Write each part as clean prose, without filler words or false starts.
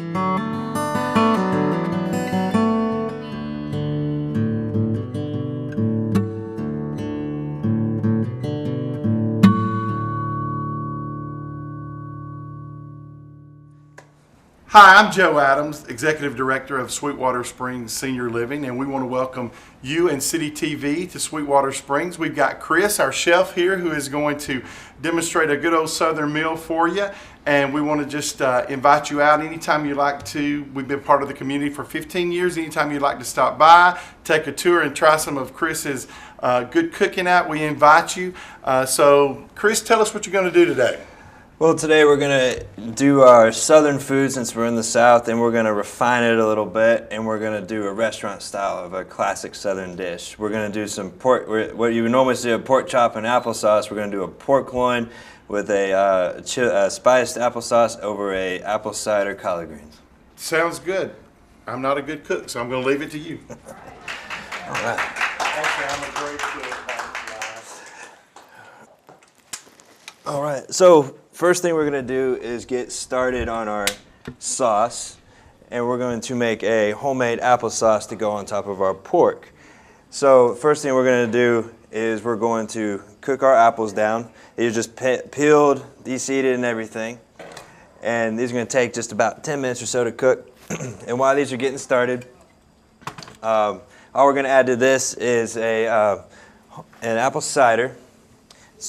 Hi, I'm Joe Adams, Executive Director of Sweetwater Springs Senior Living, and we want to welcome you and City TV to Sweetwater Springs. We've got Chris, our chef here, who is going to demonstrate a good old Southern meal for you, and we want to just invite you out anytime you'd like to. We've been part of the community for 15 years. Anytime you'd like to stop by, take a tour, and try some of Chris's good cooking out, we invite you. So, Chris, tell us what you're going to do today. Well, today we're going to do our southern food since we're in the South, and we're going to refine it a little bit, and we're going to do a restaurant style of a classic southern dish. We're going to do some pork, what you would normally see a pork chop and applesauce. We're going to do a pork loin with a spiced applesauce over a apple cider collard greens. Sounds good. I'm not a good cook, so I'm going to leave it to you. All right. Actually, I'm a great cook. All right, so first thing we're going to do is get started on our sauce, and we're going to make a homemade applesauce to go on top of our pork. So first thing we're going to do is we're going to cook our apples down. These are just peeled, de-seeded and everything, and these are going to take just about 10 minutes or so to cook. And while these are getting started, all we're going to add to this is an apple cider.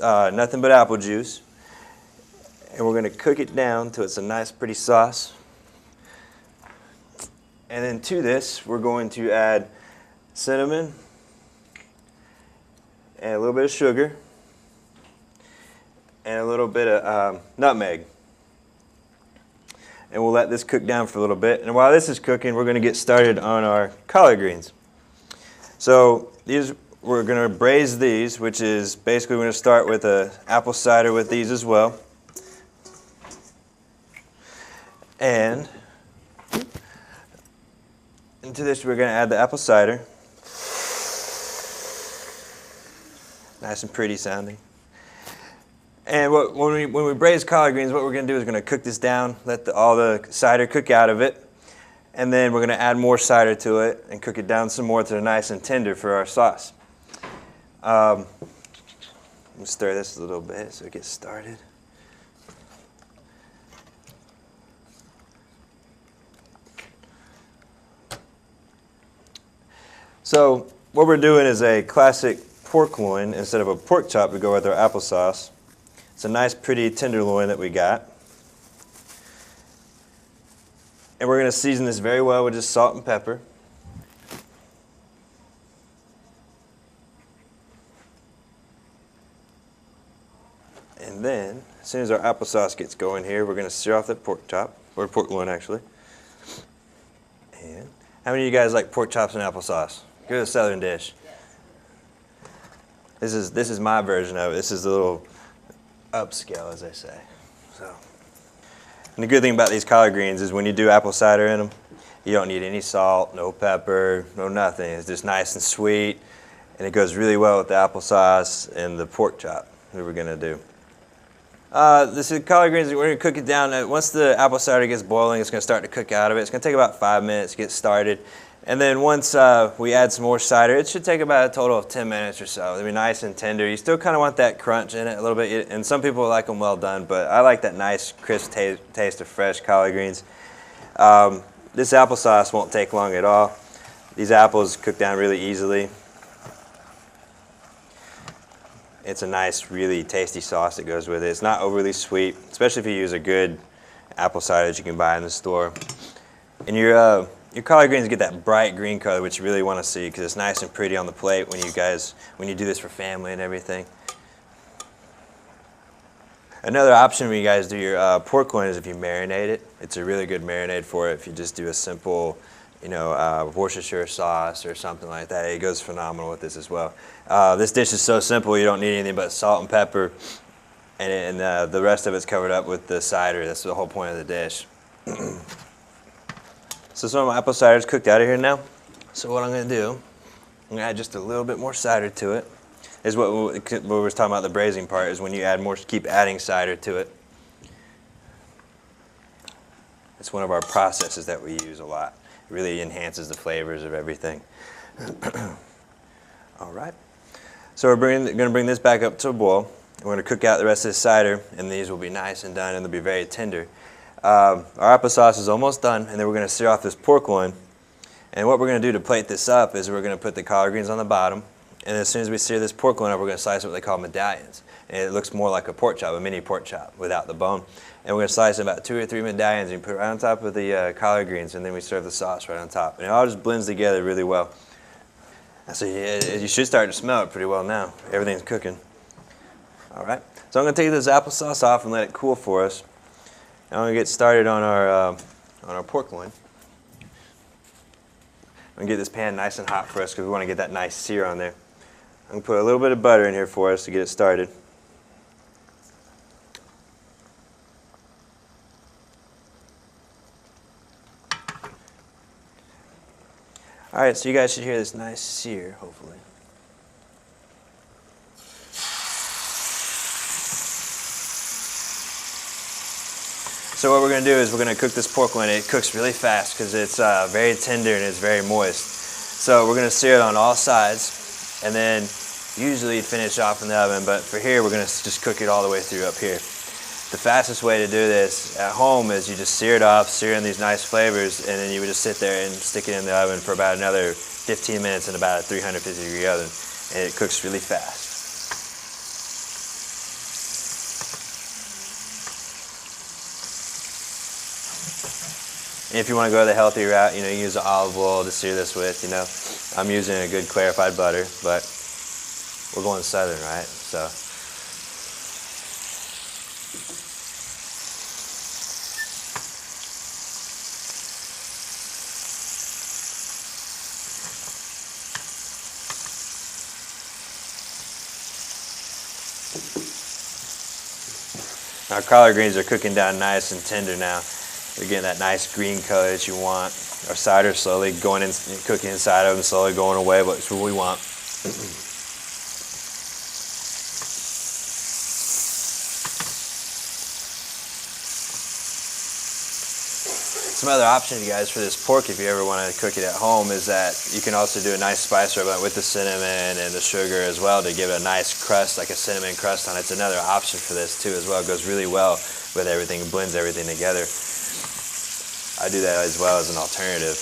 Nothing but apple juice, and we're going to cook it down till it's a nice pretty sauce. And then to this we're going to add cinnamon and a little bit of sugar and a little bit of nutmeg, and we'll let this cook down for a little bit. And while this is cooking, we're going to get started on our collard greens. So we're going to braise these, which is basically we're going to start with an apple cider with these as well. And into this we're going to add the apple cider. Nice and pretty sounding. And when we braise collard greens, what we're going to do is we're going to cook this down, let all the cider cook out of it. And then we're going to add more cider to it and cook it down some more till they're nice and tender for our sauce. Let me stir this a little bit so it gets started. So what we're doing is a classic pork loin instead of a pork chop to go with our applesauce. It's a nice pretty tenderloin that we got. And we're going to season this very well with just salt and pepper. And then, as soon as our applesauce gets going here, we're going to sear off the pork chop, or pork loin actually. And how many of you guys like pork chops and applesauce? Good southern dish. This is my version of it. This is a little upscale, as they say. So, and the good thing about these collard greens is when you do apple cider in them, you don't need any salt, no pepper, no nothing. It's just nice and sweet, and it goes really well with the applesauce and the pork chop that we're going to do. This is collard greens. We're going to cook it down. Once the apple cider gets boiling, it's going to start to cook out of it. It's going to take about 5 minutes to get started. And then once we add some more cider, it should take about a total of 10 minutes or so. It'll be nice and tender. You still kind of want that crunch in it a little bit. And some people like them well done, but I like that nice, crisp taste of fresh collard greens. This applesauce won't take long at all. These apples cook down really easily. It's a nice, really tasty sauce that goes with it. It's not overly sweet, especially if you use a good apple cider that you can buy in the store. And your collard greens get that bright green color, which you really want to see because it's nice and pretty on the plate when you do this for family and everything. Another option when you guys do your pork loin is if you marinate it. It's a really good marinade for it if you just do a simple, Worcestershire sauce or something like that. It goes phenomenal with this as well. This dish is so simple, you don't need anything but salt and pepper, and the rest of it's covered up with the cider. That's the whole point of the dish. So some of my apple cider is cooked out of here now. So what I'm going to do, I'm going to add just a little bit more cider to it. Is what we were talking about, the braising part, is when you add more, keep adding cider to it. It's one of our processes that we use a lot. It really enhances the flavors of everything. All right. So we're going to bring this back up to a boil. We're going to cook out the rest of this cider, and these will be nice and done, and they'll be very tender. Our applesauce is almost done, and then we're going to sear off this pork loin. And what we're going to do to plate this up is we're going to put the collard greens on the bottom, and as soon as we sear this pork loin up, we're going to slice what they call medallions. And it looks more like a pork chop, a mini pork chop without the bone. And we're going to slice about 2 or 3 medallions and put it right on top of the collard greens, and then we serve the sauce right on top. And it all just blends together really well. So you should start to smell it pretty well now. Everything's cooking. All right. So I'm going to take this applesauce off and let it cool for us. And I'm going to get started on our pork loin. I'm going to get this pan nice and hot for us because we want to get that nice sear on there. I'm going to put a little bit of butter in here for us to get it started. All right, so you guys should hear this nice sear, hopefully. So what we're going to do is we're going to cook this pork loin. It cooks really fast because it's very tender and it's very moist. So we're going to sear it on all sides and then usually finish off in the oven. But for here, we're going to just cook it all the way through up here. The fastest way to do this at home is you just sear it off, sear in these nice flavors, and then you would just sit there and stick it in the oven for about another 15 minutes in about a 350-degree oven. And it cooks really fast. And if you want to go the healthy route, you know, you use olive oil to sear this with, you know. I'm using a good clarified butter, but we're going southern, right? So. Our collard greens are cooking down nice and tender now. They're getting that nice green color that you want. Our cider's slowly going in, cooking inside of them, slowly going away, but it's what we want. Some other options, you guys, for this pork, if you ever want to cook it at home, is that you can also do a nice spice rub with the cinnamon and the sugar as well to give it a nice crust, like a cinnamon crust on it. It's another option for this too as well. It goes really well with everything, it blends everything together. I do that as well as an alternative.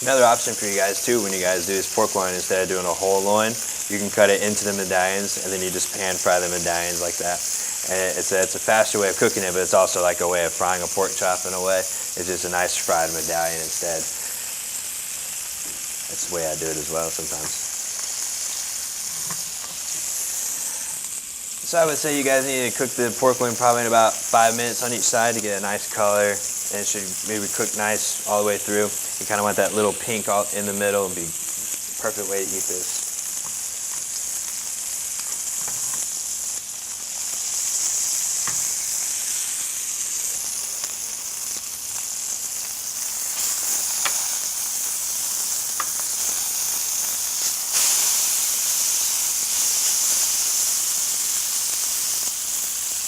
Another option for you guys too, when you guys do this pork loin, instead of doing a whole loin, you can cut it into the medallions and then you just pan fry the medallions like that. And it's a faster way of cooking it, but it's also like a way of frying a pork chop in a way. It's just a nice fried medallion instead. That's the way I do it as well sometimes. So I would say you guys need to cook the pork loin probably in about 5 minutes on each side to get a nice color. And it should maybe cook nice all the way through. You kind of want that little pink all in the middle and be the perfect way to eat this.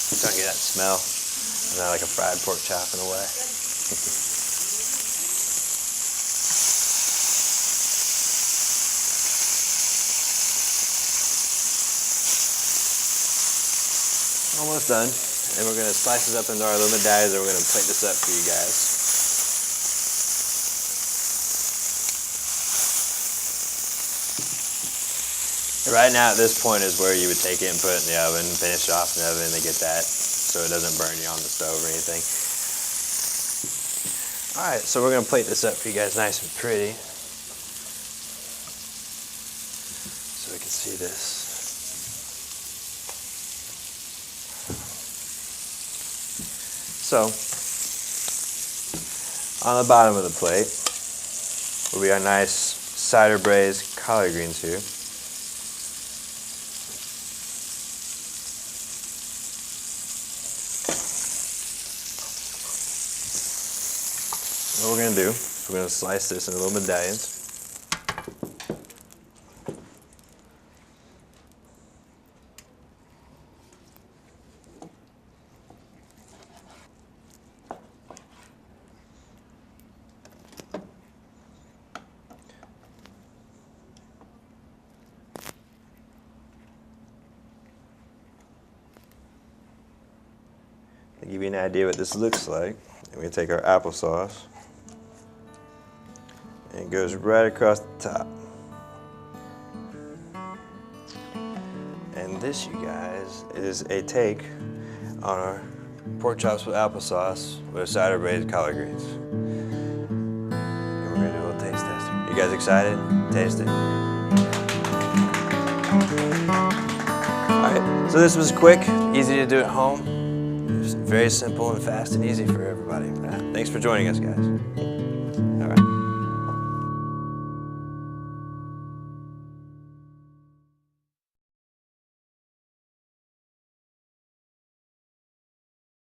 I'm trying to get that smell. It's not like a fried pork chop in a way. Almost done. And we're going to slice this up into our little medallions and we're going to plate this up for you guys. Right now at this point is where you would take it and put it in the oven, finish it off in the oven to get that so it doesn't burn you on the stove or anything. Alright, so we're going to plate this up for you guys nice and pretty. So we can see this. So, on the bottom of the plate will be our nice cider braised collard greens here. What we're gonna do is we're gonna slice this into little medallions. To give you an idea what this looks like, we're going to take our applesauce and it goes right across the top. And this, you guys, is a take on our pork chops with applesauce with a side of braised collard greens. And we're going to do a little taste tester. You guys excited? Taste it. Alright, so this was quick, easy to do at home. Very simple and fast and easy for everybody. Thanks for joining us, guys. All right.